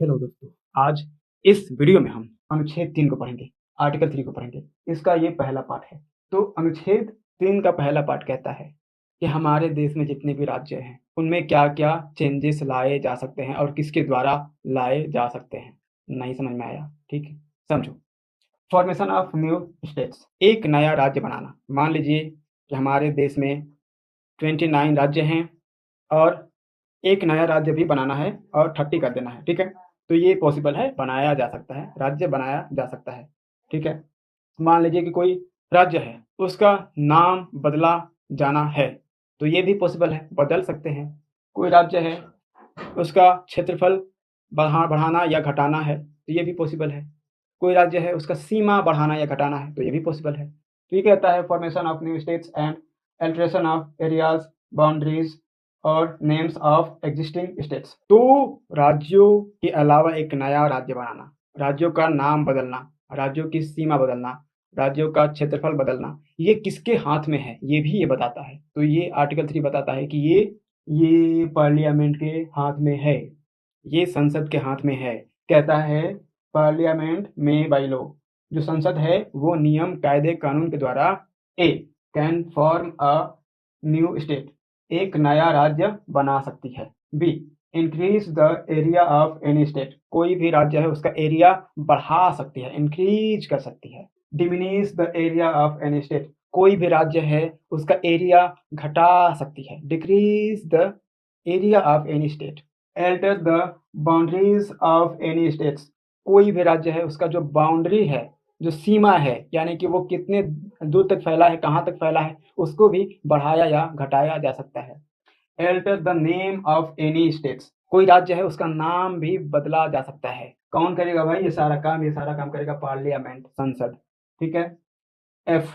Hello दोस्तों, आज इस वीडियो में हम अनुच्छेद 3 को पढ़ेंगे, आर्टिकल 3 को पढ़ेंगे। इसका ये पहला पार्ट है। तो अनुच्छेद 3 का पहला पार्ट कहता है कि हमारे देश में जितने भी राज्य हैं, उनमें क्या-क्या चेंजेस लाए जा सकते हैं और किसके द्वारा लाए जा सकते हैं। नहीं समझ में आया? ठीक है, समझो। फॉर्मेशन ऑफ न्यू स्टेट्स, एक नया राज्य बनाना। मान लीजिए कि हमारे देश में 29 राज्य हैं और एक नया राज्य भी बनाना है और 30 कर देना है, ठीक है? तो ये पॉसिबल है, बनाया जा सकता है, राज्य बनाया जा सकता है, ठीक है? मान लीजिए कि कोई राज्य है, उसका नाम बदला जाना है, तो ये भी पॉसिबल है, बदल सकते हैं। कोई राज्य है, उसका क्षेत्रफल बढ़ाना या घटाना है, तो ये भी पॉसिबल है। कोई राज्य है, उसका सीमा बढ़ाना या घटाना है, तो ये भी पॉसिबल है। तो ये कहता है formation of new states and alteration of areas, boundaries और नेम्स ऑफ एग्जिस्टिंग स्टेट्स। तो राज्यों के अलावा एक नया राज्य बनाना, राज्यों का नाम बदलना, राज्यों की सीमा बदलना, राज्यों का क्षेत्रफल बदलना, ये किसके हाथ में है, ये भी ये बताता है। तो ये आर्टिकल 3 बताता है कि ये पार्लियामेंट के हाथ में है, ये संसद के हाथ में है। कहता है पार्लियामेंट में बाई लॉ, जो संसद है वो नियम, कायदे, कानून के द्वारा A can form a new state, एक नया राज्य बना सकती है। B increase the area of any state, कोई भी राज्य है उसका एरिया बढ़ा सकती है, इंक्रीज कर सकती है। Diminish the area of any state, कोई भी राज्य है उसका एरिया घटा सकती है, decrease the area of any state. Alter the boundaries of any states, कोई भी राज्य है उसका जो बाउंड्री है, जो सीमा है, यानी कि वो कितने दूर तक फैला है, कहाँ तक फैला है, उसको भी बढ़ाया या घटाया जा सकता है। Alter the name of any states, कोई राज्य है उसका नाम भी बदला जा सकता है। कौन करेगा भाई ये सारा काम करेगा पार्लियामेंट, संसद, ठीक है। एफ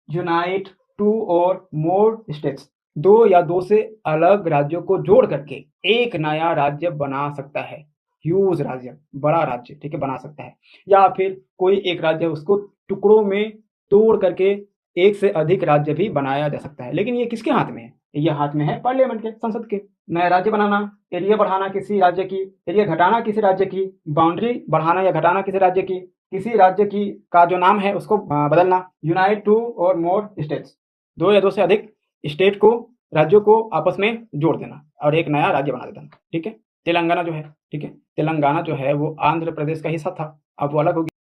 यूनाइट टू और मोर स्टेट्स, दो या दो से अलग राज्यों को जोड़ करके एक नया राज्य बना सकता है। ह्यूज राज्य, बड़ा राज्य, ठीक है, बना सकता है। या फिर कोई एक राज्य उसको टुकड़ों में तोड़ करके एक से अधिक राज्य भी बनाया जा सकता है। लेकिन ये किसके हाथ में है? ये हाथ में है पार्लियामेंट के, संसद के। नया राज्य बनाना, एरिया बढ़ाना किसी राज्य की, एरिया घटाना किसी राज्य की, बाउंड्री बढ़ाना या घटाना किसी राज्य की, किसी राज्य की का जो नाम है उसको बदलना। यूनाइट टू और मोर स्टेट्स, दो या दो से अधिक स्टेट को, राज्यों को आपस में जोड़ देना और एक नया राज्य बना देना, ठीक है। तेलंगाना जो है, ठीक है, तेलंगाना जो है वो आंध्र प्रदेश का हिस्सा था, अब वो अलग हो गया।